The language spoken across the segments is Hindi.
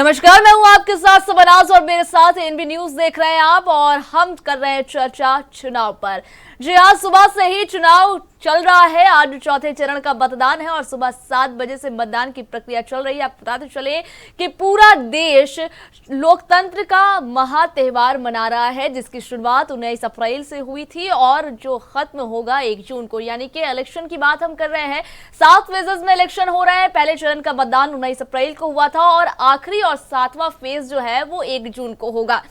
नमस्कार, मैं हूं आपके साथ सबनाज और मेरे साथ एनबी न्यूज देख रहे हैं आप। और हम कर रहे हैं चर्चा चुनाव पर। जी हाँ, सुबह से ही चुनाव चल रहा है। आज चौथे चरण का मतदान है और सुबह 7 बजे से मतदान की प्रक्रिया चल रही है। आप बताते चले कि पूरा देश लोकतंत्र का महा त्योहार मना रहा है, जिसकी शुरुआत 19 अप्रैल से हुई थी और जो खत्म होगा 1 जून को। यानी कि इलेक्शन की बात हम कर रहे हैं। 7 फेजेस में इलेक्शन हो रहे हैं। पहले चरण का मतदान 19 अप्रैल को हुआ था और आखिरी और 7वां फेज जो है वो 1 जून को होगा।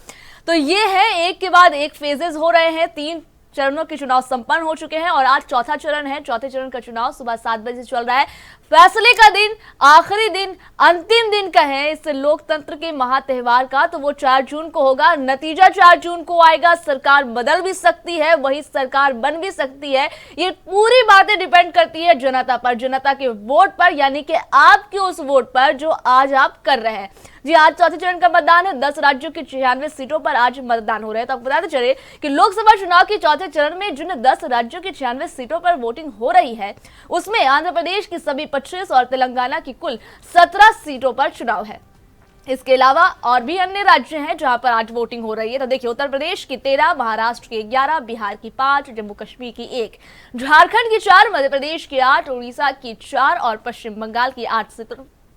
तो ये है, एक के बाद एक फेजेस हो रहे हैं। 3 चरणों के चुनाव संपन्न हो चुके हैं और आज चौथा चरण है। चौथे चरण का चुनाव सुबह 7 बजे चल रहा है। फैसले का दिन, आखिरी दिन, अंतिम दिन कहें इस लोकतंत्र के महात्योहार का, तो वो 4 जून को होगा। नतीजा 4 जून को आएगा। सरकार बदल भी सकती है, वही सरकार बन भी सकती है। ये पूरी बातें डिपेंड करती है जनता पर, जनता के वोट पर, यानी कि आपके उस वोट पर जो आज आप कर रहे हैं। जी, आज चौथे चरण का मतदान है। 10 राज्यों की 96 सीटों पर आज मतदान हो रहे हैं। तो आपको बताते चले कि लोकसभा चुनाव के चौथे चरण में जिन 10 राज्यों की 96 सीटों पर वोटिंग हो रही है, उसमें आंध्र प्रदेश की सभी 25 और तेलंगाना की कुल 17 सीटों पर चुनाव है। इसके अलावा और भी अन्य राज्य हैं जहां पर आज वोटिंग हो रही है। तो देखिए, उत्तर प्रदेश की 13, महाराष्ट्र की 11, बिहार की 5, जम्मू कश्मीर की 1, झारखंड की 4, मध्य प्रदेश की 8, उड़ीसा की 4 और पश्चिम बंगाल की 8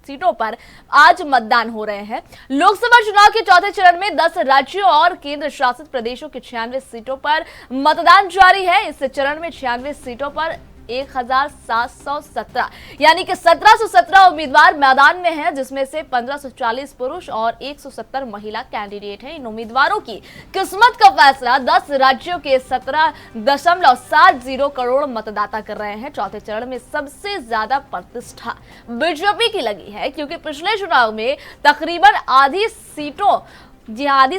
सीटों पर आज मतदान हो रहे हैं। लोकसभा चुनाव के चौथे चरण में 10 राज्यों और केंद्र शासित प्रदेशों की 96 सीटों पर मतदान जारी है। इस चरण में 96 सीटों पर 1717 यानी कि 1717 उम्मीदवार मैदान में हैं, जिसमें से 1540 पुरुष और 170 महिला कैंडिडेट हैं। इन उम्मीदवारों की किस्मत का फैसला 10 राज्यों के 17.70 करोड़ मतदाता कर रहे हैं। चौथे चरण में सबसे ज्यादा प्रतिष्ठा बीजेपी की लगी है, क्योंकि पिछले चुनाव में तकरीबन आधी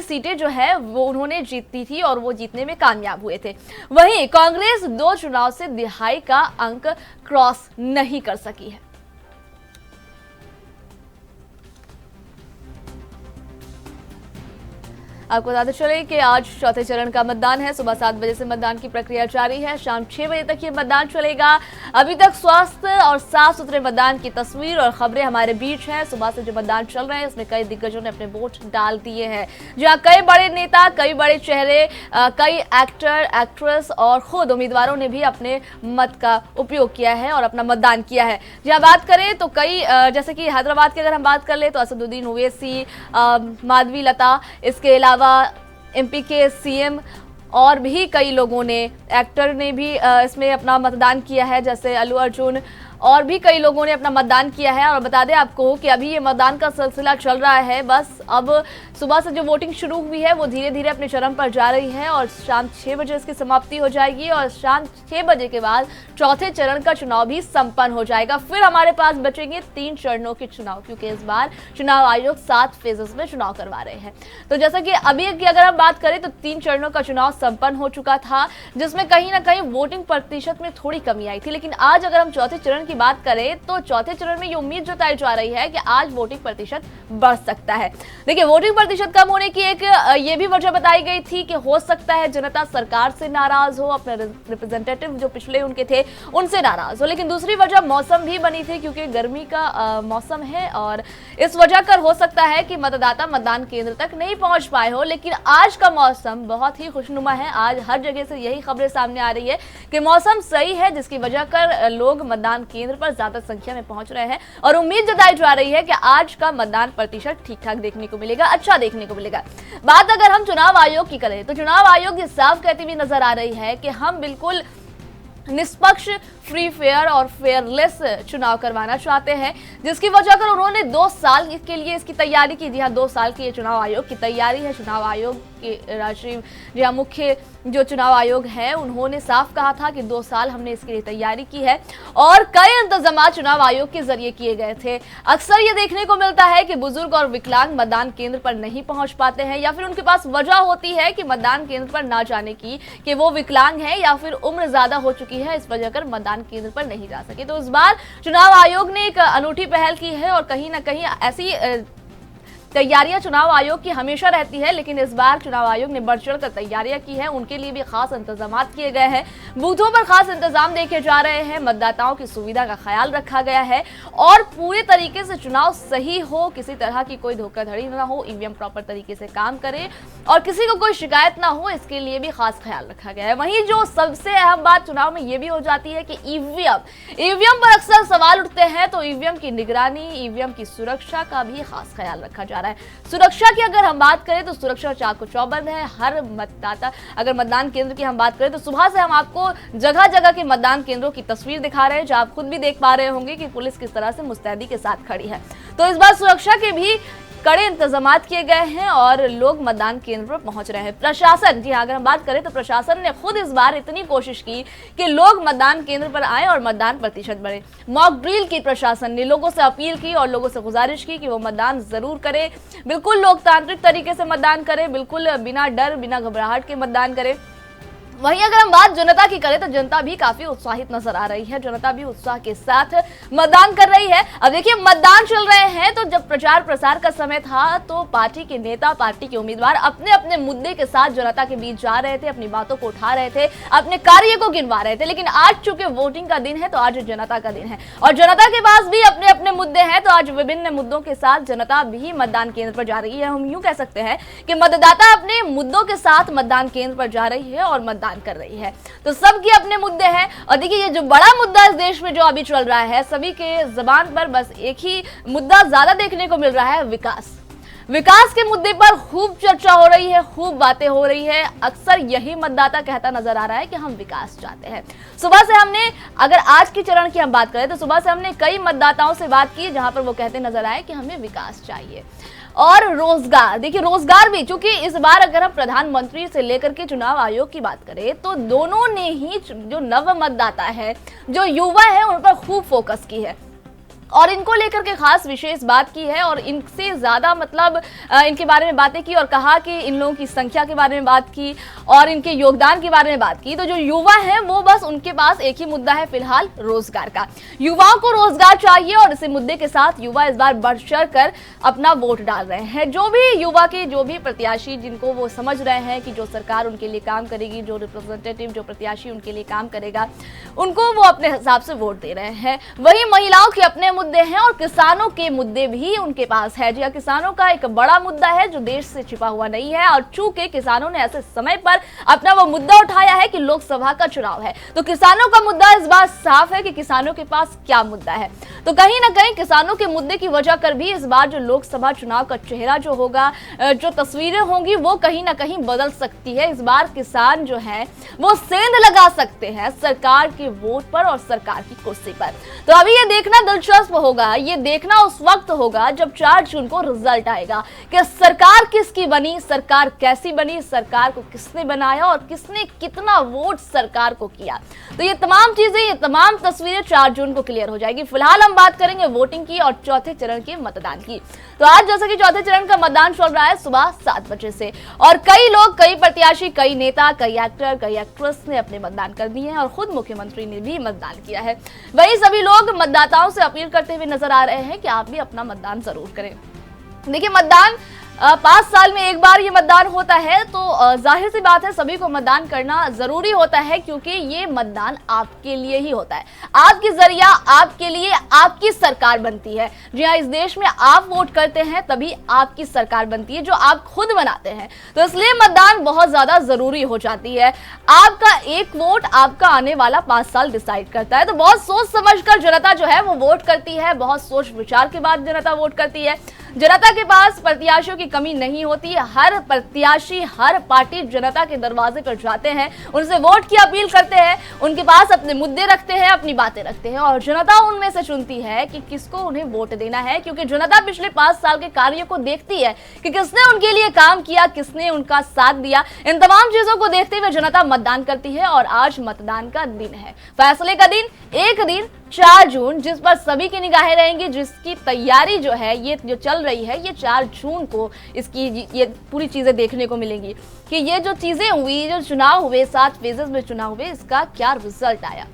सीटें जो है वो उन्होंने जीती थी और वो जीतने में कामयाब हुए थे। वहीं कांग्रेस 2 चुनाव से दिहाई का अंक क्रॉस नहीं कर सकी है। आपको बताते चले कि आज चौथे चरण का मतदान है। सुबह 7 बजे से मतदान की प्रक्रिया जारी है। शाम 6 बजे तक ये मतदान चलेगा। अभी तक स्वास्थ्य और साफ सुथरे मतदान की तस्वीर और खबरें हमारे बीच हैं। सुबह से जो मतदान चल रहे हैं उसमें कई दिग्गजों ने अपने वोट डाल दिए हैं, जहां कई बड़े नेता, कई बड़े चेहरे, कई एक्टर, एक्ट्रेस और खुद उम्मीदवारों ने भी अपने मत का उपयोग किया है और अपना मतदान किया है। जहां बात करें तो कई, जैसे कि हैदराबाद की अगर हम बात कर ले तो असदुद्दीन ओवैसी, माधवी लता, इसके अलावा एमपी के सीएम और भी कई लोगों ने, एक्टर ने भी इसमें अपना मतदान किया है, जैसे अल्लू अर्जुन, और भी कई लोगों ने अपना मतदान किया है। और बता दें आपको कि अभी ये मतदान का सिलसिला चल रहा है। बस अब सुबह से जो वोटिंग शुरू हुई है वो धीरे धीरे अपने चरम पर जा रही है और शाम 6 बजे इसकी समाप्ति हो जाएगी और शाम 6 बजे के बाद चौथे चरण का चुनाव भी संपन्न हो जाएगा। फिर हमारे पास बचेंगे 3 चरणों के चुनाव, क्योंकि इस बार चुनाव आयोग 7 फेजेस में चुनाव करवा रहे हैं। तो जैसा कि अभी की अगर हम बात करें तो 3 चरणों का चुनाव संपन्न हो चुका था, जिसमें कहीं ना कहीं वोटिंग प्रतिशत में थोड़ी कमी आई थी। लेकिन आज अगर हम चौथे चरण की बात करें तो चौथे चरण में ये उम्मीद जताई जा रही है कि आज वोटिंग प्रतिशत बढ़ सकता है। देखिए, वोटिंग प्रतिशत कम होने की एक ये भी वजह बताई गई थी कि हो सकता है जनता सरकार से नाराज हो, अपने रिप्रेजेंटेटिव जो पिछले उनके थे उनसे नाराज हो। लेकिन दूसरी वजह मौसम भी बनी थी, क्योंकि गर्मी का मौसम है और इस वजह कर हो सकता है कि मतदाता मतदान केंद्र तक नहीं पहुंच पाए हो। लेकिन आज का मौसम बहुत ही खुशनुमा है। आज हर जगह से यही खबरें सामने आ रही है कि मौसम सही है, जिसकी वजह कर लोग मतदान केंद्र पर ज्यादा संख्या में पहुंच रहे हैं और उम्मीद जताई जा रही है कि आज का मतदान प्रतिशत ठीक ठाक देखने को मिलेगा, अच्छा देखने को मिलेगा। बात अगर हम चुनाव आयोग की करें तो चुनाव आयोग ये साफ कहती हुई नजर आ रही है कि हम बिल्कुल निष्पक्ष, फ्री, फेयर और फेयरलेस चुनाव करवाना चाहते हैं, जिसकी वजह कर उन्होंने 2 साल के लिए इसकी तैयारी की। जी हाँ, 2 साल की ये चुनाव आयोग की तैयारी है। चुनाव आयोग के राष्ट्रीय मुख्य जो चुनाव आयोग है उन्होंने साफ कहा था कि 2 साल हमने इसके लिए तैयारी की है और कई इंतजाम चुनाव आयोग के जरिए किए गए थे। अक्सर ये देखने को मिलता है कि बुजुर्ग और विकलांग मतदान केंद्र पर नहीं पहुंच पाते हैं, या फिर उनके पास वजह होती है कि मतदान केंद्र पर ना जाने की, कि वो विकलांग है या फिर उम्र ज्यादा हो चुकी है, इस वजह कर मतदान केंद्र पर नहीं जा सके। तो इस बार चुनाव आयोग ने एक अनूठी पहल की है और कहीं ना कहीं ऐसी तैयारियां चुनाव आयोग की हमेशा रहती है, लेकिन इस बार चुनाव आयोग ने बढ़ चढ़कर तैयारियां की है। उनके लिए भी खास इंतजाम किए गए हैं, बूथों पर खास इंतजाम देखे जा रहे हैं, मतदाताओं की सुविधा का ख्याल रखा गया है और पूरे तरीके से चुनाव सही हो, किसी तरह की कोई धोखाधड़ी ना हो, ईवीएम प्रॉपर तरीके से काम करे और किसी को कोई शिकायत ना हो, इसके लिए भी खास ख्याल रखा गया है। वहीं जो सबसे अहम बात चुनाव में यह भी हो जाती है कि ईवीएम पर अक्सर सवाल उठते हैं, तो ईवीएम की निगरानी, ईवीएम की सुरक्षा का भी खास ख्याल रखा जा रहा है। सुरक्षा की अगर हम बात करें तो सुरक्षा चाको चौबंद है। हर मतदाता, अगर मतदान केंद्र की हम बात करें तो सुबह से हम आपको जगह जगह के मतदान केंद्रों की तस्वीर दिखा रहे हैं, जो आप खुद भी देख पा रहे होंगे कि पुलिस किस तरह से मुस्तैदी के साथ खड़ी है। तो इस बार सुरक्षा के भी कड़े इंतजाम किए गए हैं और लोग मतदान केंद्र पर पहुंच रहे हैं। प्रशासन, जी हाँ, अगर हम बात करें तो प्रशासन ने खुद इस बार इतनी कोशिश की कि लोग मतदान केंद्र पर आए और मतदान प्रतिशत बढ़े। मॉक ड्रिल की प्रशासन ने, लोगों से अपील की और लोगों से गुजारिश की कि वो मतदान जरूर करें, बिल्कुल लोकतांत्रिक तरीके से मतदान करें, बिल्कुल बिना डर बिना घबराहट के मतदान करें। वहीं अगर हम बात जनता की करें तो जनता भी काफी उत्साहित नजर आ रही है, जनता भी उत्साह के साथ मतदान कर रही है। अब देखिए, मतदान चल रहे हैं तो जब प्रचार प्रसार का समय था तो पार्टी के नेता, पार्टी के उम्मीदवार अपने अपने मुद्दे के साथ जनता के बीच जा रहे थे, अपनी बातों को उठा रहे थे, अपने कार्य को गिनवा रहे थे। लेकिन आज चूंकि वोटिंग का दिन है तो आज जनता का दिन है और जनता के पास भी अपने अपने मुद्दे हैं, तो आज विभिन्न मुद्दों के साथ जनता भी मतदान केंद्र पर जा रही है। हम यूं कह सकते हैं कि मतदाता अपने मुद्दों के साथ मतदान केंद्र पर जा रही है और मतदान कर रही है। तो सबके अपने मुद्दे हैं और देखिए, ये जो बड़ा मुद्दा इस देश में जो अभी चल रहा है, सभी के जबान पर बस एक ही मुद्दा ज्यादा देखने को मिल रहा है, विकास। विकास के मुद्दे पर खूब चर्चा हो रही है, खूब बातें हो रही है। अक्सर यही मतदाता कहता नजर आ रहा है कि हम विकास चाहते हैं। सुबह से हमने, अगर आज के चरण की हम बात करें तो सुबह से हमने कई मतदाताओं से बात की जहां पर वो कहते नजर आए कि हमें विकास चाहिए। और रोजगार, देखिए रोजगार भी, क्योंकि इस बार अगर हम प्रधानमंत्री से लेकर के चुनाव आयोग की बात करें तो दोनों ने ही जो नव मतदाता है, जो युवा है, उन पर खूब फोकस की है और इनको लेकर के खास विशेष बात की है और इनसे ज्यादा मतलब इनके बारे में बातें की और कहा कि इन लोगों की संख्या के बारे में बात की और इनके योगदान के बारे में बात की। तो जो युवा हैं वो बस उनके पास एक ही मुद्दा है फिलहाल, रोजगार का। युवाओं को रोजगार चाहिए और इसी मुद्दे के साथ युवा इस बार बढ़ चढ़ कर अपना वोट डाल रहे हैं। जो भी युवा के जो भी प्रत्याशी, जिनको वो समझ रहे हैं कि जो सरकार उनके लिए काम करेगी, जो रिप्रेजेंटेटिव, जो प्रत्याशी उनके लिए काम करेगा, उनको वो अपने हिसाब से वोट दे रहे हैं। वहीं महिलाओं के अपने मुद्दे हैं और किसानों के मुद्दे भी उनके पास है। जी हाँ, किसानों का एक बड़ा मुद्दा है जो देश से छिपा हुआ नहीं है और चूंकि किसानों ने ऐसे समय पर अपना वो मुद्दा उठाया है कि लोकसभा का चुनाव है, तो किसानों का मुद्दा इस बार साफ है कि किसानों के पास क्या मुद्दा है। तो कहीं ना कहीं किसानों के मुद्दे की वजह कर भी इस बार जो लोकसभा चुनाव का चेहरा जो होगा, जो तस्वीरें होंगी, वो कहीं ना कहीं बदल सकती है। इस बार किसान जो है वो सेंध लगा सकते हैं सरकार के वोट पर और सरकार की कुर्सी पर। तो अभी ये देखना दिलचस्प होगा, ये देखना उस वक्त होगा जब 4 जून को रिजल्ट आएगा कि सरकार किसकी बनी, सरकार कैसी बनी, सरकार को किसने बनाया और किसने कितना वोट सरकार को किया। तो ये तमाम चीजें, ये तमाम तस्वीरें 4 जून को क्लियर हो जाएगी। फिलहाल हम बात करेंगे वोटिंग की और चौथे चरण के मतदान की। तो आज जैसे कि चौथे चरण का मतदान चल रहा है सुबह 7 बजे से और कई लोग, कई प्रत्याशी, कई नेता, कई एक्टर, कई एक्ट्रेस ने अपने मतदान कर दिए हैं और खुद मुख्यमंत्री ने भी मतदान किया है। वही सभी लोग मतदाताओं से अपील करते हुए नजर आ रहे हैं कि आप भी अपना मतदान जरूर करें। देखिए, मतदान 5 साल में एक बार ये मतदान होता है, तो जाहिर सी बात है सभी को मतदान करना जरूरी होता है क्योंकि ये मतदान आपके लिए ही होता है। आपके जरिया, आपके लिए आपकी सरकार बनती है। जी हाँ, इस देश में आप वोट करते हैं तभी आपकी सरकार बनती है जो आप खुद बनाते हैं। तो इसलिए मतदान बहुत ज्यादा जरूरी हो जाती है। आपका एक वोट आपका आने वाला 5 साल डिसाइड करता है। तो बहुत सोच समझ कर जनता जो है वो वोट करती है, बहुत सोच विचार के बाद जनता वोट करती है। जनता के पास प्रत्याशियों की कमी नहीं होती है। हर प्रत्याशी, हर पार्टी जनता के दरवाजे पर जाते हैं, उनसे वोट की अपील करते हैं, उनके पास अपने मुद्दे रखते हैं, अपनी बातें रखते हैं और जनता उनमें से चुनती है कि किसको उन्हें वोट देना है, क्योंकि जनता पिछले 5 साल के कार्यों को देखती है कि किसने उनके लिए काम किया, किसने उनका साथ दिया। इन तमाम चीजों को देखते हुए जनता मतदान करती है और आज मतदान का दिन है, फैसले का दिन, एक दिन 4 जून, जिस पर सभी की निगाहें रहेंगी, जिसकी तैयारी जो है ये जो चल रही है, ये 4 जून को इसकी ये पूरी चीजें देखने को मिलेंगी कि ये जो चीजें हुई, जो चुनाव हुए, 7 फेजेस में चुनाव हुए, इसका क्या रिजल्ट आया।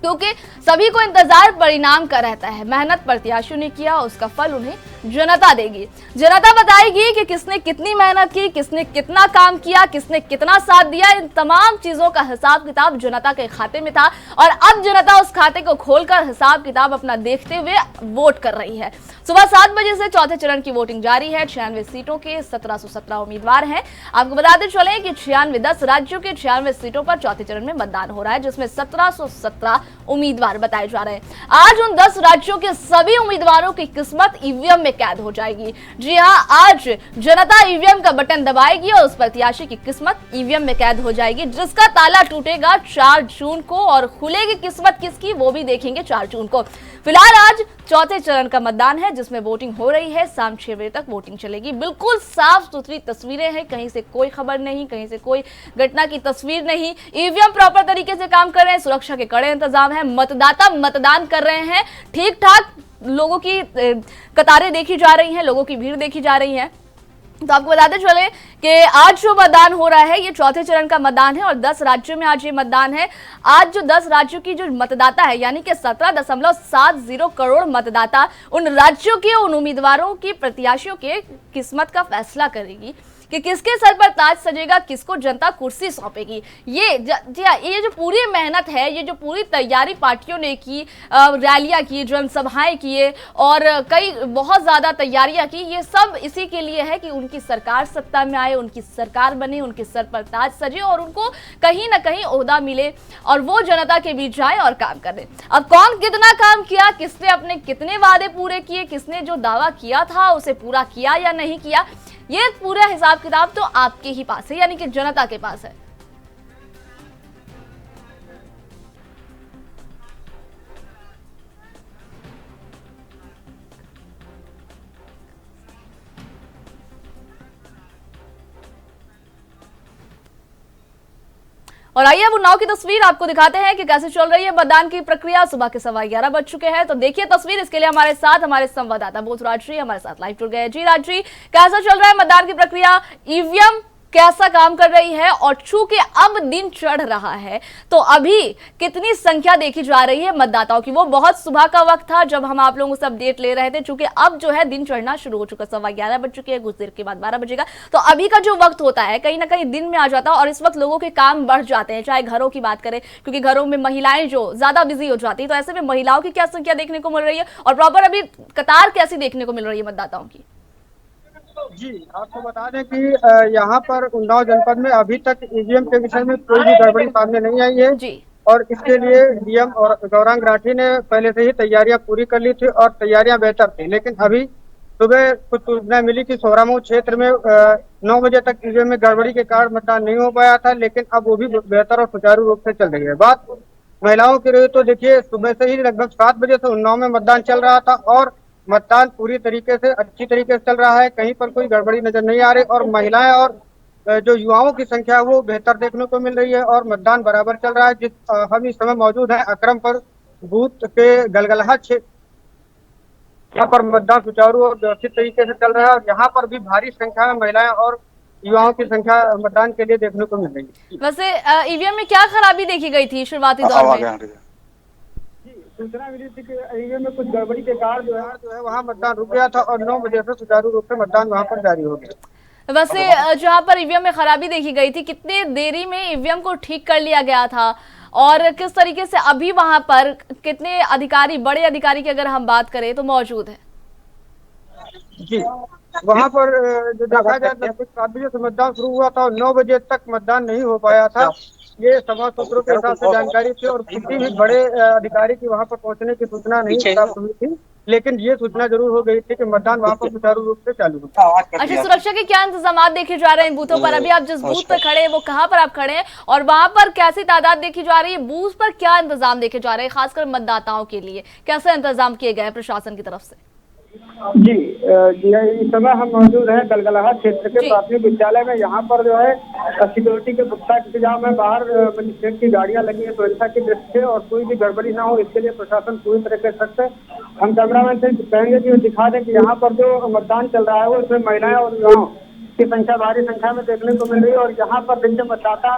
क्योंकि सभी को इंतजार परिणाम का रहता है। मेहनत प्रत्याशियों ने किया, उसका फल उन्हें जनता देगी। जनता बताएगी कि किसने कितनी मेहनत की, किसने कितना काम किया, किसने कितना साथ दिया। इन तमाम चीजों का हिसाब किताब जनता के खाते में था और अब जनता उस खाते को खोलकर हिसाब किताब अपना देखते हुए वोट कर रही है। सुबह 7 बजे से चौथे चरण की वोटिंग जारी है। 96 सीटों के 1717 उम्मीदवार हैं। आपको बताते चले कि 10 राज्यों के 96 सीटों पर चौथे चरण में मतदान हो रहा है, जिसमें 1717 उम्मीदवार बताए जा रहे हैं। आज उन 10 राज्यों के सभी उम्मीदवारों की किस्मत ईवीएम में कैद हो जाएगी। जी हां, आज जनता ईवीएम का बटन दबाएगी और उस प्रत्याशी की किस्मत ईवीएम में कैद हो जाएगी, जिसका ताला टूटेगा 4 जून को और खुलेगी किस्मत किसकी वो भी देखेंगे 4 जून को। फिलहाल आज चौथे चरण का मतदान है, जिसमें वोटिंग हो रही है। शाम 6 बजे तक वोटिंग चलेगी। बिल्कुल साफ सुथरी तस्वीरें हैं, कहीं से कोई खबर नहीं, कहीं से कोई घटना की तस्वीर नहीं। ईवीएम प्रॉपर तरीके से काम कर रहे हैं, सुरक्षा के कड़े इंतजाम है, मतदाता मतदान कर रहे हैं, ठीक ठाक लोगों की कतारें देखी जा रही हैं, लोगों की भीड़ देखी जा रही है। तो आपको बताते चले कि आज जो मतदान हो रहा है ये चौथे चरण का मतदान है और 10 राज्यों में आज ये मतदान है। आज जो 10 राज्यों की जो मतदाता है यानी कि 17.70 करोड़ मतदाता उन राज्यों के उन उम्मीदवारों की प्रत्याशियों के किस्मत का फैसला करेगी कि किसके सर पर ताज सजेगा, किसको जनता कुर्सी सौंपेगी। ये जो पूरी मेहनत है, ये जो पूरी तैयारी पार्टियों ने की, रैलियां की, जनसभाएं किए और कई बहुत ज्यादा तैयारियां की, ये सब इसी के लिए है कि उनकी सरकार सत्ता में आए, उनकी सरकार बने, उनके सर पर ताज सजे और उनको कहीं ना कहीं ओहदा मिले और वो जनता के बीच जाए और काम करे। अब कौन कितना काम किया, किसने अपने कितने वादे पूरे किए, किसने जो दावा किया था उसे पूरा किया या नहीं किया, ये पूरा हिसाब किताब तो आपके ही पास है, यानी कि जनता के पास है। और आइए अब उन्नाव की तस्वीर आपको दिखाते हैं कि कैसे चल रही है मतदान की प्रक्रिया। सुबह के 11:15 बज चुके हैं, तो देखिए तस्वीर। इसके लिए हमारे साथ हमारे संवाददाता बोध राजश्री हमारे साथ लाइव जुड़ गए। जी राजश्री, कैसा चल रहा है मतदान की प्रक्रिया, ईवीएम कैसा काम कर रही है और चूंकि अब दिन चढ़ रहा है तो अभी कितनी संख्या देखी जा रही है मतदाताओं की? वो बहुत सुबह का वक्त था जब हम आप लोगों से अपडेट ले रहे थे, चूंकि अब जो है दिन चढ़ना शुरू हो चुका, 11:15 बज चुके हैं, कुछ देर के बाद 12 बजेगा। तो अभी का जो वक्त होता है कहीं ना कहीं दिन में आ जाता है और इस वक्त लोगों के काम बढ़ जाते हैं, चाहे घरों की बात करें, क्योंकि घरों में महिलाएं जो ज्यादा बिजी हो जाती है, तो ऐसे में महिलाओं की क्या संख्या देखने को मिल रही है और प्रॉपर अभी कतार कैसी देखने को मिल रही है मतदाताओं की? जी, आपको बता दें कि यहाँ पर उन्नाव जनपद में अभी तक ईवीएम के विषय में कोई भी गड़बड़ी सामने नहीं आई है जी। और इसके लिए डीएम और गौरांग राठी ने पहले से ही तैयारियां पूरी कर ली थी और तैयारियां बेहतर थी। लेकिन अभी सुबह कुछ सूचना मिली कि सोहरामऊ क्षेत्र में 9 बजे तक ईवीएम में गड़बड़ी के कारण मतदान नहीं हो पाया था, लेकिन अब वो भी बेहतर और सुचारू रूप से चल रही है। बात महिलाओं की रही तो देखिए, सुबह से ही लगभग 7 बजे से उन्नाव में मतदान चल रहा था और मतदान पूरी तरीके से अच्छी तरीके से चल रहा है, कहीं पर कोई गड़बड़ी नजर नहीं आ रही और महिलाएं और जो युवाओं की संख्या है वो बेहतर देखने को मिल रही है और मतदान बराबर चल रहा है। हम इस समय मौजूद है अकरमपुर बूथ के गलगलहा क्षेत्र, यहाँ पर मतदान सुचारू और व्यवस्थित तरीके से चल रहा है और यहाँ पर भी भारी संख्या में महिलाएं और युवाओं की संख्या मतदान के लिए देखने को मिल रही है। वैसे ईवीएम में क्या खराबी देखी गई थी शुरुआती दौर में? सूचना मिली थी कि ईवीएम में कुछ गड़बड़ी के कारण जो है वहाँ मतदान रुक गया था और 9 बजे से सुचारू रूप से मतदान वहाँ पर जारी हो गया। वैसे जहाँ पर ईवीएम में खराबी देखी गई थी, कितनी देरी में ईवीएम को ठीक कर लिया गया था और किस तरीके से अभी वहाँ पर कितने अधिकारी, बड़े अधिकारी की अगर हम बात करें तो मौजूद है? जी, वहाँ पर जो देखा जाए 7 बजे से मतदान शुरू हुआ था और 9 बजे तक मतदान नहीं हो पाया था, ये समाज सूत्रों के हिसाब से जानकारी थी और किसी भी बड़े अधिकारी की वहाँ पर पहुँचने की सूचना नहीं प्राप्त हुई थी, लेकिन ये सूचना जरूर हो गई थी कि मतदान वहाँ पर सुचारू रूप से चालू हुआ। अच्छा, सुरक्षा के क्या इंतजाम देखे जा रहे हैं बूथों पर? अभी आप जिस बूथ पर खड़े हैं वो कहाँ पर आप खड़े हैं और वहाँ पर कैसी तादाद देखी जा रही है? बूथ पर क्या इंतजाम देखे जा रहे हैं खासकर मतदाताओं के लिए, कैसे इंतजाम किए गए प्रशासन की तरफ से? जी, इस समय हम मौजूद हैं गलगलहा क्षेत्र के प्राथमिक विद्यालय में। यहाँ पर जो है सिक्योरिटी के पुख्ता इंतजाम है, बाहर मजिस्ट्रेट की गाड़ियाँ लगी है सुरक्षा की दृष्टि से और कोई भी गड़बड़ी ना हो इसके लिए प्रशासन पूरी तरह से सख्त है। हम कैमरामैन से कहेंगे कि दिखा दें कि यहाँ पर जो मतदान चल रहा है वो इसमें महिलाएं और युवाओं की संख्या भारी संख्या में देखने को मिल रही है और यहाँ पर दिन के मतदाता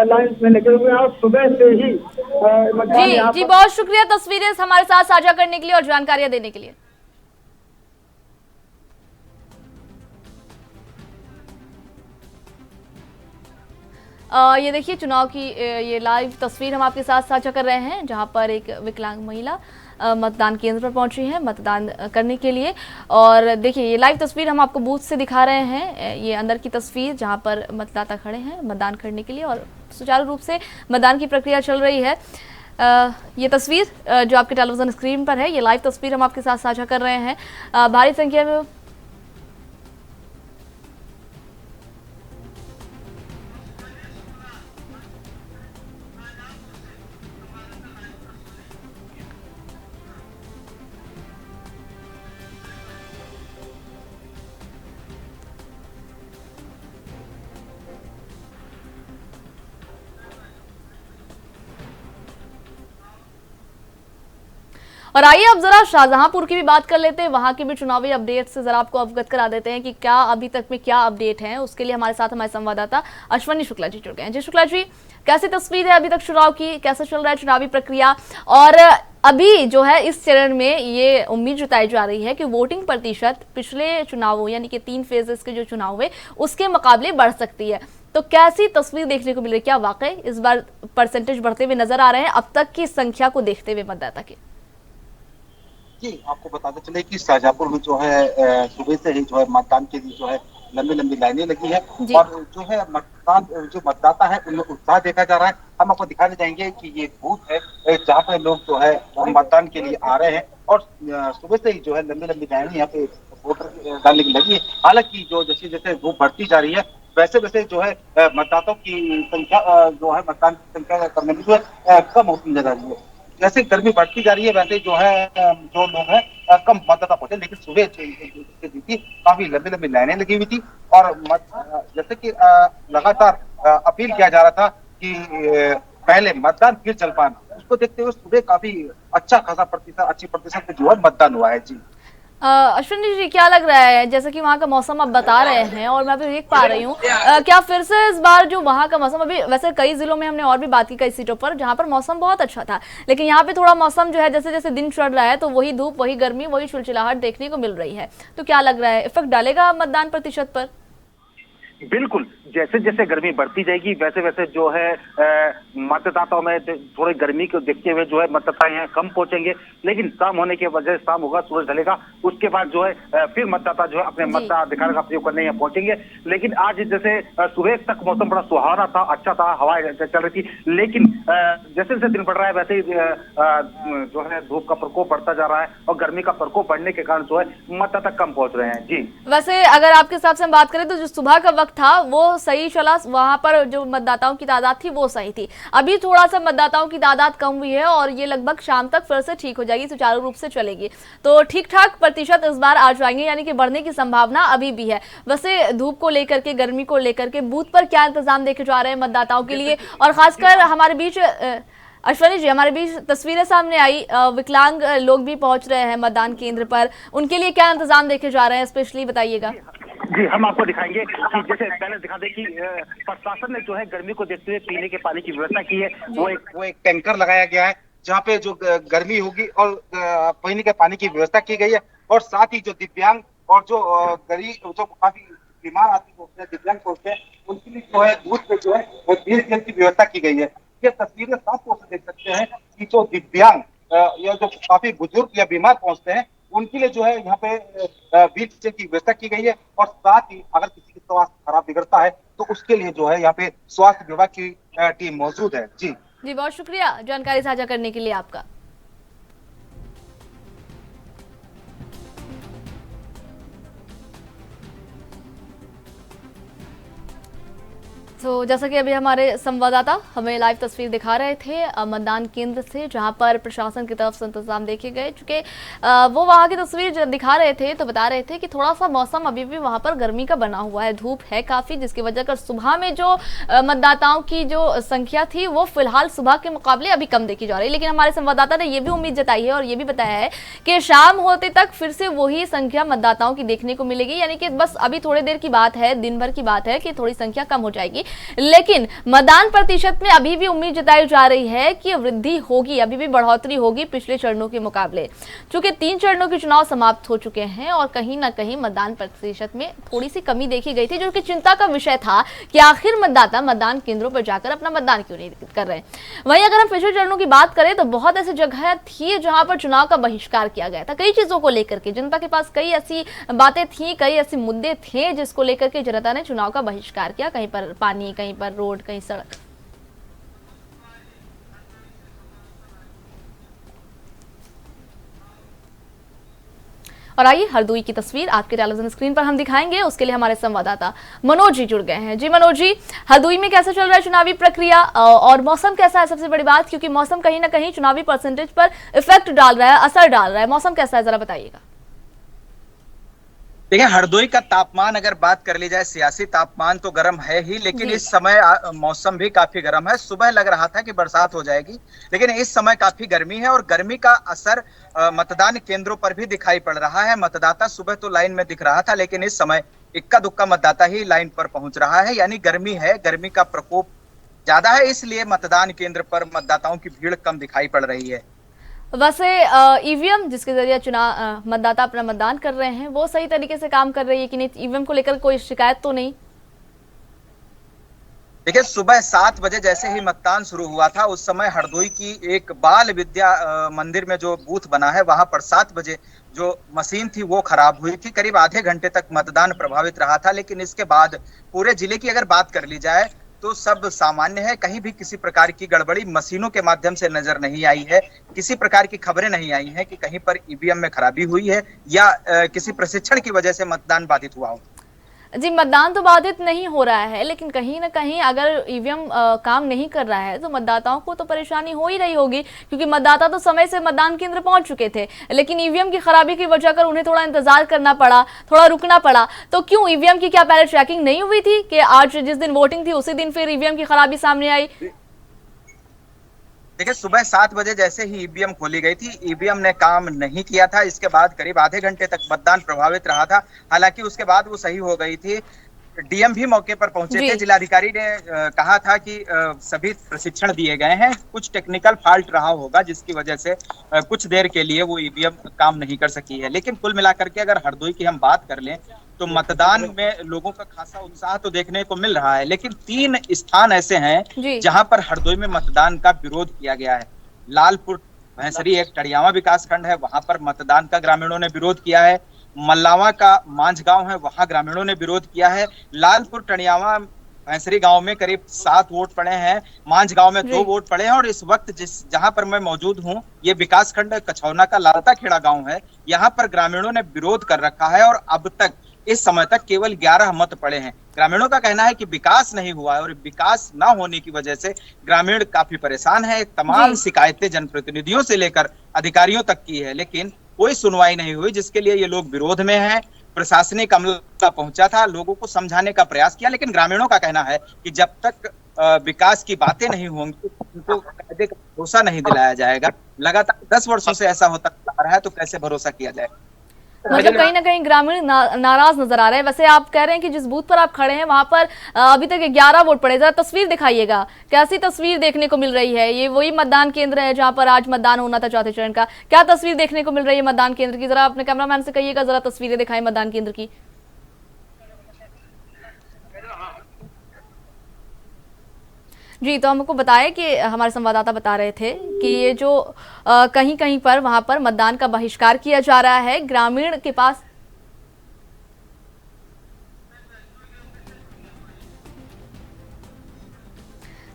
लाइन में लगे हुए हैं और सुबह से ही जी बहुत शुक्रिया तस्वीरें हमारे साथ साझा करने के लिए और जानकारियां देने के लिए। ये देखिए चुनाव की ये लाइव तस्वीर हम आपके साथ साझा कर रहे हैं, जहां पर एक विकलांग महिला मतदान केंद्र पर पहुंची है मतदान करने के लिए। और देखिए ये लाइव तस्वीर हम आपको बूथ से दिखा रहे हैं, ये अंदर की तस्वीर जहां पर मतदाता खड़े हैं मतदान करने के लिए और सुचारू रूप से मतदान की प्रक्रिया चल रही है। ये तस्वीर जो आपके टेलीविजन स्क्रीन पर है, ये लाइव तस्वीर हम आपके साथ साझा कर रहे हैं। भारी संख्या में और आइए अब जरा शाहजहांपुर की भी बात कर लेते हैं, वहां के भी चुनावी अपडेट से जरा आपको अवगत करा देते हैं कि क्या अभी तक में क्या अपडेट है। उसके लिए हमारे साथ हमारे संवाददाता अश्वनी शुक्ला जी जुड़ गए हैं। जी शुक्ला जी, कैसी तस्वीर है अभी तक चुनाव की, कैसे चल रहा है चुनावी प्रक्रिया, और अभी जो है इस चरण में ये उम्मीद जताई जा रही है कि वोटिंग प्रतिशत पिछले चुनावों यानी कि 3 फेजेस के जो चुनाव हुए उसके मुकाबले बढ़ सकती है, तो कैसी तस्वीर देखने को मिल रही है? क्या वाकई इस बार परसेंटेज बढ़ते हुए नजर आ रहे हैं अब तक की संख्या को देखते हुए मतदाता के? जी, आपको बताते चले कि शाहजहांपुर में जो है सुबह से ही जो है मतदान के लिए जो है लंबी लंबी लाइनें लगी है और जो है मतदान जो मतदाता है उनमें उत्साह देखा जा रहा है। हम आपको दिखाने जाएंगे कि ये बूथ है जहाँ पे लोग जो है मतदान के लिए आ रहे हैं और सुबह से ही जो है लंबी लंबी लाइनें यहाँ पे वोटर डालने की लगी है। हालांकि जो जैसे जैसे धूप बढ़ती जा रही है वैसे वैसे जो है मतदाताओं की संख्या जो है मतदान की संख्या करने में जो है कम होती नजर आ रही है। जैसे गर्मी बढ़ती जा रही है वैसे जो है जो लोग हैं कम मतदाता पहुंचे, लेकिन सुबह थी काफी लंबी लंबी लाइनें लगी हुई थी और जैसे कि लगातार अपील किया जा रहा था कि पहले मतदान फिर जलपान, उसको देखते हुए सुबह काफी अच्छा खासा अच्छी प्रतिशत जो है मतदान हुआ है। जी अश्विनी जी, क्या लग रहा है, जैसे कि वहाँ का मौसम आप बता रहे हैं और मैं अभी देख पा रही हूँ, क्या फिर से इस बार जो वहाँ का मौसम, अभी वैसे कई जिलों में हमने और भी बात की कई सीटों पर जहाँ पर मौसम बहुत अच्छा था, लेकिन यहाँ पे थोड़ा मौसम जो है जैसे जैसे दिन चढ़ रहा है तो वही धूप वही गर्मी वही चिलचिलाहट देखने को मिल रही है, तो क्या लग रहा है इफेक्ट डालेगा मतदान प्रतिशत पर? बिल्कुल, जैसे जैसे गर्मी बढ़ती जाएगी वैसे वैसे जो है मतदाताओं में थोड़ी गर्मी को देखते हुए जो है मतदाता यहाँ कम पहुंचेंगे, लेकिन शाम होने की वजह शाम होगा सूरज ढलेगा उसके बाद जो है फिर मतदाता जो है अपने मताधिकार का प्रयोग करने यहाँ पहुंचेंगे। लेकिन आज जैसे सुबह तक मौसम बड़ा सुहाना था, अच्छा था, हवाएं चल रही थी, लेकिन जैसे जैसे दिन बढ़ रहा है वैसे ही जो है धूप का प्रकोप बढ़ता जा रहा है और गर्मी का प्रकोप बढ़ने के कारण जो है मतदाता कम पहुंच रहे हैं। जी वैसे अगर आपके हिसाब से हम बात करें तो जो सुबह का वक्त था वो सही चला, वहां पर जो मतदाताओं की तादाद थी वो सही थी, अभी थोड़ा सा मतदाताओं की तादाद कम हुई है और ये लगभग शाम तक फिर से ठीक हो जाएगी, सुचारू रूप से चलेगी, तो ठीक ठाक प्रतिशत इस बार आ जाएंगे, यानी कि बढ़ने की संभावना अभी भी है। वैसे धूप को लेकर के गर्मी को लेकर के बूथ पर क्या इंतजाम देखे जा रहे हैं मतदाताओं के लिए, और खासकर हमारे बीच अश्वनी जी हमारे बीच तस्वीरें सामने आई, विकलांग लोग भी पहुंच रहे हैं मतदान केंद्र पर, उनके लिए क्या इंतजाम देखे जा रहे हैं स्पेशली बताइएगा। जी हम आपको दिखाएंगे कि जैसे पहले दिखा दे कि प्रशासन ने जो है गर्मी को देखते हुए पीने के पानी की व्यवस्था की है, वो एक टैंकर लगाया गया है जहाँ पे जो गर्मी होगी और पीने के पानी की व्यवस्था की गई है, और साथ ही जो दिव्यांग और जो गरीब जो काफी बीमार आदमी होते हैं दिव्यांग होते हैं उनके लिए जो है दूध पे जो है वो पेयजल की व्यवस्था की गई है। ये तस्वीरें साफ तौर से देख सकते हैं कि जो दिव्यांग या जो काफी बुजुर्ग या बीमार पहुंचते हैं उनके लिए जो है यहाँ पे व्हील चेयर की व्यवस्था की गई है, और साथ ही अगर किसी की स्वास्थ्य खराब बिगड़ता है तो उसके लिए जो है यहाँ पे स्वास्थ्य विभाग की टीम मौजूद है। जी बहुत शुक्रिया जानकारी साझा करने के लिए आपका। तो जैसा कि अभी हमारे संवाददाता हमें लाइव तस्वीर दिखा रहे थे मतदान केंद्र से, जहां पर प्रशासन की तरफ से इंतजाम देखे गए, चूंकि वो वहां की तस्वीर जब दिखा रहे थे तो बता रहे थे कि थोड़ा सा मौसम अभी भी वहां पर गर्मी का बना हुआ है, धूप है काफ़ी, जिसकी वजह कर सुबह में जो मतदाताओं की जो संख्या थी वो फिलहाल सुबह के मुकाबले अभी कम देखी जा रही है, लेकिन हमारे संवाददाता ने यह भी उम्मीद जताई है और ये भी बताया है कि शाम होते तक फिर से वही संख्या मतदाताओं की देखने को मिलेगी, यानी कि बस अभी थोड़ी देर की बात है, दिन भर की बात है कि थोड़ी संख्या कम हो जाएगी, लेकिन मतदान प्रतिशत में अभी भी उम्मीद जताई जा रही है कि वृद्धि होगी, अभी भी बढ़ोतरी होगी पिछले चरणों के मुकाबले। चूंकि 3 चरणों के चुनाव समाप्त हो चुके हैं और कहीं ना कहीं मतदान प्रतिशत में थोड़ी सी कमी देखी गई थी, जो कि चिंता का विषय था कि आखिर मतदाता मतदान केंद्रों पर जाकर अपना मतदान क्यों नहीं कर रहे। वहीं अगर हम पिछले चरणों की बात करें तो बहुत ऐसी जगह थी जहां पर चुनाव का बहिष्कार किया गया था, कई चीजों को लेकर के जनता के पास कई ऐसी बातें थी, कई ऐसे मुद्दे थे जिसको लेकर के जनता ने चुनाव का बहिष्कार किया। कहीं पर पानी, कहीं पर रोड, कहीं सड़क। और आइए हरदोई की तस्वीर आपके टेलीविजन स्क्रीन पर हम दिखाएंगे, उसके लिए हमारे संवाददाता मनोज जी जुड़ गए हैं। जी मनोज जी, हरदोई में कैसा चल रहा है चुनावी प्रक्रिया और मौसम कैसा है? सबसे बड़ी बात, क्योंकि मौसम कहीं ना कहीं चुनावी परसेंटेज पर इफेक्ट डाल रहा है, असर डाल रहा है। मौसम कैसा है, जरा बताइएगा। देखिए, हरदोई का तापमान अगर बात कर ली जाए, सियासी तापमान तो गर्म है ही, लेकिन इस समय मौसम भी काफी गर्म है। सुबह लग रहा था कि बरसात हो जाएगी, लेकिन इस समय काफी गर्मी है और गर्मी का असर मतदान केंद्रों पर भी दिखाई पड़ रहा है। मतदाता सुबह तो लाइन में दिख रहा था, लेकिन इस समय इक्का दुक्का मतदाता ही लाइन पर पहुंच रहा है, यानी गर्मी है, गर्मी का प्रकोप ज्यादा है, इसलिए मतदान केंद्र पर मतदाताओं की भीड़ कम दिखाई पड़ रही है। वैसे ईवीएम जिसके जरिए चुनाव मतदाता अपना मतदान कर रहे हैं, वो सही तरीके से काम कर रही है कि नहीं? ईवीएम को लेकर कोई शिकायत तो नहीं? देखिए, सुबह 7 बजे जैसे ही मतदान शुरू हुआ था, उस समय हरदोई की एक बाल विद्या मंदिर में जो बूथ बना है, वहां पर 7 बजे जो मशीन थी वो खराब हुई थी। करीब आधे घंटे तक मतदान प्रभावित रहा था, लेकिन इसके बाद पूरे जिले की अगर बात कर ली जाए तो सब सामान्य है। कहीं भी किसी प्रकार की गड़बड़ी मशीनों के माध्यम से नजर नहीं आई है, किसी प्रकार की खबरें नहीं आई हैं कि कहीं पर ईवीएम में खराबी हुई है या किसी प्रशिक्षण की वजह से मतदान बाधित हुआ हो। जी, मतदान तो बाधित नहीं हो रहा है, लेकिन कहीं ना कहीं अगर ईवीएम काम नहीं कर रहा है तो मतदाताओं को तो परेशानी हो ही रही होगी, क्योंकि मतदाता तो समय से मतदान केंद्र पहुंच चुके थे, लेकिन ईवीएम की खराबी की वजह कर उन्हें थोड़ा इंतजार करना पड़ा, थोड़ा रुकना पड़ा। तो क्यों ईवीएम की क्या पहले ट्रैकिंग नहीं हुई थी कि आज जिस दिन वोटिंग थी उसी दिन फिर ईवीएम की खराबी सामने आई? देखिए, सुबह 7 बजे जैसे ही ईवीएम खोली गई थी, ईवीएम ने काम नहीं किया था। इसके बाद करीब आधे घंटे तक मतदान प्रभावित रहा था। हालांकि उसके बाद वो सही हो गई थी। डीएम भी मौके पर पहुंचे थे। जिलाधिकारी ने कहा था कि सभी प्रशिक्षण दिए गए हैं, कुछ टेक्निकल फॉल्ट रहा होगा जिसकी वजह से कुछ देर के लिए वो ईवीएम काम नहीं कर सकी है। लेकिन कुल मिलाकर के अगर हरदोई की हम बात कर लें तो मतदान में लोगों का खासा उत्साह तो देखने को मिल रहा है, लेकिन 3 स्थान ऐसे हैं जहां पर हरदोई में मतदान का विरोध किया गया है। लालपुर भैंसरी एक टड़ियावा विकास खंड है, वहां पर मतदान का ग्रामीणों ने विरोध किया है। मल्लावा का मांझगांव है, वहां ग्रामीणों ने विरोध किया है। लालपुर टड़ियावा भैंसरी गांव में करीब 7 वोट पड़े हैं, मांझगांव में 2 वोट पड़े हैं। और इस वक्त जहां पर मैं मौजूद हूं, ये विकास खंड कछौना का लालता खेड़ा गांव है, यहाँ पर ग्रामीणों ने विरोध कर रखा है और अब तक इस समय तक केवल 11 मत पड़े हैं। ग्रामीणों का कहना है कि विकास नहीं हुआ है और विकास ना होने की वजह से ग्रामीण काफी परेशान है। तमाम शिकायतें जनप्रतिनिधियों से लेकर अधिकारियों तक की है, लेकिन कोई सुनवाई नहीं हुई, जिसके लिए ये लोग विरोध में हैं। प्रशासनिक अमला पहुंचा था, लोगों को समझाने का प्रयास किया, लेकिन ग्रामीणों का कहना है कि जब तक विकास की बातें नहीं होंगी, उनको कायदे का भरोसा नहीं दिलाया जाएगा। लगातार 10 वर्षों से ऐसा होता आ रहा है, तो कैसे भरोसा किया जाए? मतलब कहीं ना कहीं ग्रामीण नाराज नजर आ रहे हैं। वैसे आप कह रहे हैं कि जिस बूथ पर आप खड़े हैं वहां पर अभी तक 11 वोट पड़े, जरा तस्वीर दिखाइएगा, कैसी तस्वीर देखने को मिल रही है? ये वही मतदान केंद्र है जहां पर आज मतदान होना था चौथे चरण का, क्या तस्वीर देखने को मिल रही है मतदान केंद्र की? जरा अपने कैमरामैन से कहिएगा, जरा तस्वीरें दिखाएं मतदान केंद्र की। जी, तो हमको बताया कि हमारे संवाददाता बता रहे थे कि ये जो कहीं कहीं पर वहां पर मतदान का बहिष्कार किया जा रहा है, ग्रामीण के पास।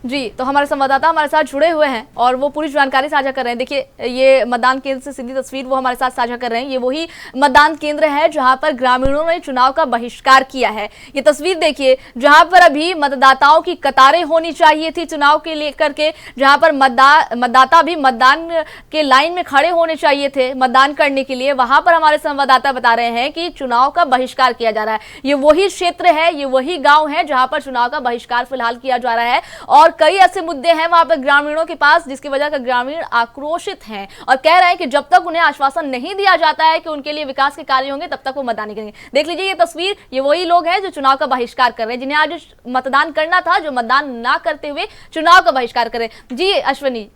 जी, तो हमारे संवाददाता हमारे साथ जुड़े हुए हैं और वो पूरी जानकारी साझा कर रहे हैं। देखिए, ये मतदान केंद्र से सीधी तस्वीर वो हमारे साथ साझा कर रहे हैं। ये वही मतदान केंद्र है जहां पर ग्रामीणों ने चुनाव का बहिष्कार किया है। ये तस्वीर देखिए, जहां पर अभी मतदाताओं की कतारें होनी चाहिए थी चुनाव के लेकर के, जहां पर मतदाता भी मतदान के लाइन में खड़े होने चाहिए थे मतदान करने के लिए, वहां पर हमारे संवाददाता बता रहे हैं कि चुनाव का बहिष्कार किया जा रहा है। ये वही क्षेत्र है, ये वही गाँव है जहाँ पर चुनाव का बहिष्कार फिलहाल किया जा रहा है और और कई ऐसे मुद्दे हैं वहां पर ग्रामीणों के पास जिसकी वजह से ग्रामीण आक्रोशित हैं और कह रहे हैं कि जब तक उन्हें आश्वासन नहीं दिया जाता है कि उनके लिए विकास के कार्य होंगे तब तक वो मतदान नहीं करेंगे। देख लीजिए ये तस्वीर, ये वही लोग हैं जो चुनाव का बहिष्कार कर रहे हैं, जिन्हें आज मतदान करना था, जो मतदान ना करते हुए चुनाव का बहिष्कार कर रहे हैं। जी अश्विनी।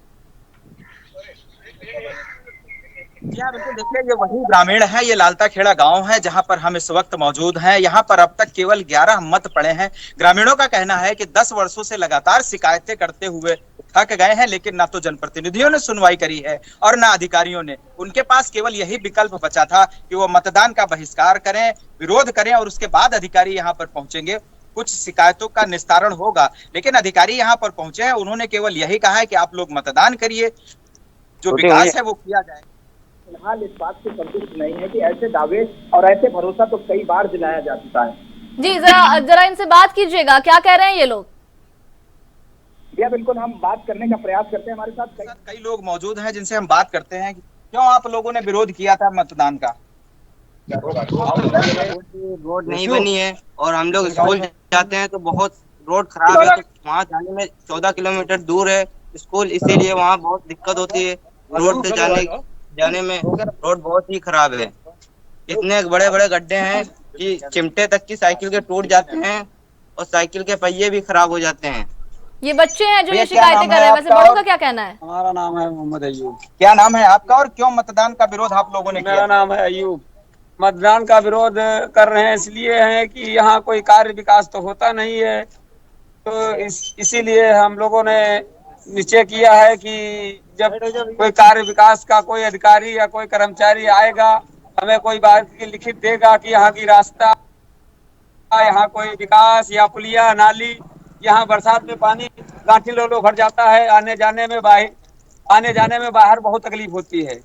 बिल्कुल, देखिए ये वही ग्रामीण है, ये लालता खेड़ा गांव है जहां पर हम इस वक्त मौजूद हैं। यहां पर अब तक केवल 11 मत पड़े हैं। ग्रामीणों का कहना है कि 10 वर्षों से लगातार शिकायतें करते हुए थक गए हैं, लेकिन ना तो जनप्रतिनिधियों ने सुनवाई करी है और ना अधिकारियों ने। उनके पास केवल यही विकल्प बचा था कि वो मतदान का बहिष्कार करें, विरोध करें और उसके बाद अधिकारी यहाँ पर पहुंचेंगे, कुछ शिकायतों का निस्तारण होगा। लेकिन अधिकारी यहाँ पर पहुंचे हैं, उन्होंने केवल यही कहा है कि आप लोग मतदान करिए, जो विकास है वो किया जाए। फिलहाल इस बात से संतुष्ट नहीं है कि ऐसे दावे और ऐसे भरोसा तो कई बार दिलाया जा चुका है। जी जरा इनसे बात कीजिएगा, क्या कह रहे हैं ये लोग? भैया बिल्कुल हम बात करने का प्रयास करते हैं, हमारे साथ कई लोग मौजूद हैं जिनसे हम बात करते हैं। क्यों आप लोगों ने विरोध किया था मतदान का? रोड नहीं बनी है और हम लोग स्कूल जाते हैं तो बहुत रोड खराब है, तो वहाँ जाने में 14 किलोमीटर दूर है स्कूल, इसीलिए वहाँ बहुत दिक्कत होती है। रोड से जाने में रोड बहुत ही खराब है। इतने बड़े बड़े गड्ढे हैं कि चिमटे तक की साइकिल के टूट जाते हैं और साइकिल के पहिए भी खराब हो जाते हैं। ये बच्चे हैं जो ये शिकायतें कर रहे हैं, वैसे बड़ों का क्या कहना है? हमारा नाम है मोहम्मद अयूब। क्या नाम है आपका और क्यों मतदान का विरोध आप लोगों ने किया? मेरा नाम है अयूब। मतदान का विरोध कर रहे हैं इसलिए है कि यहाँ कोई कार्य विकास तो होता नहीं है, तो इसीलिए हम लोगों ने निश्चय किया है कि जब कोई कार्य विकास का कोई अधिकारी या कोई कर्मचारी आएगा, हमें कोई बात की लिखित देगा कि यहाँ की रास्ता, यहाँ कोई विकास या पुलिया नाली, यहाँ बरसात में पानी गांठी लो भर जाता है, आने जाने में बाहर बहुत तकलीफ होती है।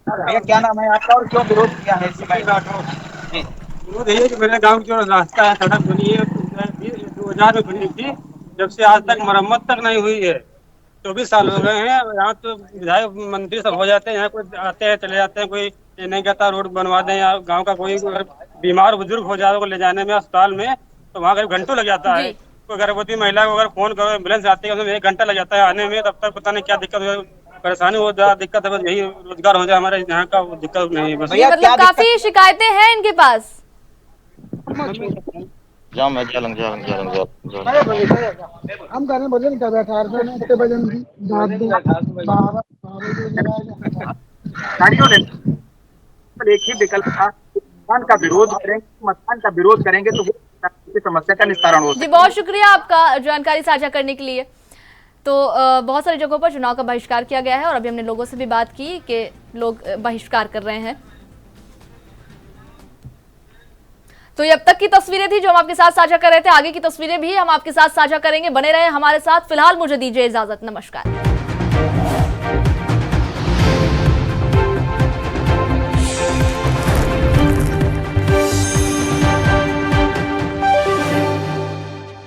भैया क्या नाम है आपका और क्यों विरोध किया है? विरोध यही है कि मेरे गाँव की जो रास्ता है, सड़क बनी है 2000 में बनी थी, जब से आज तक मरम्मत तक नहीं हुई है। 24 साल हो गए हैं। यहाँ तो विधायक मंत्री सब हो जाते हैं, यहाँ कोई आते हैं चले जाते हैं, कोई नहीं कहता रोड बनवा दें, या गांव का कोई बीमार बुजुर्ग हो जाए को ले जाने में अस्पताल में तो वहाँ करीब घंटों लग जाता है। कोई गर्भवती महिला को अगर फोन करो एम्बुलेंस आती है उसमें 1 घंटा लग जाता है आने में, तब तक पता नहीं क्या दिक्कत हो, परेशानी हो जाए, दिक्कत है। बस यही रोजगार हो जाए हमारे यहाँ का, दिक्कत नहीं है बस। मतलब काफी शिकायतें हैं इनके पास। जाम है जालंग हम कहने बजन का बैठा इतने बजन की एक ही विकल्प था, मतदान का विरोध करेंगे तो समस्या का निस्तारण हो। जी बहुत शुक्रिया आपका जानकारी साझा करने के लिए। तो बहुत सारी जगहों पर चुनाव का बहिष्कार किया गया है और अभी हमने लोगों से भी बात की कि लोग बहिष्कार कर रहे हैं। तो ये अब तक की तस्वीरें थी जो हम आपके साथ साझा कर रहे थे। आगे की तस्वीरें भी हम आपके साथ साझा करेंगे, बने रहे हमारे साथ। फिलहाल मुझे दीजिए इजाजत, नमस्कार।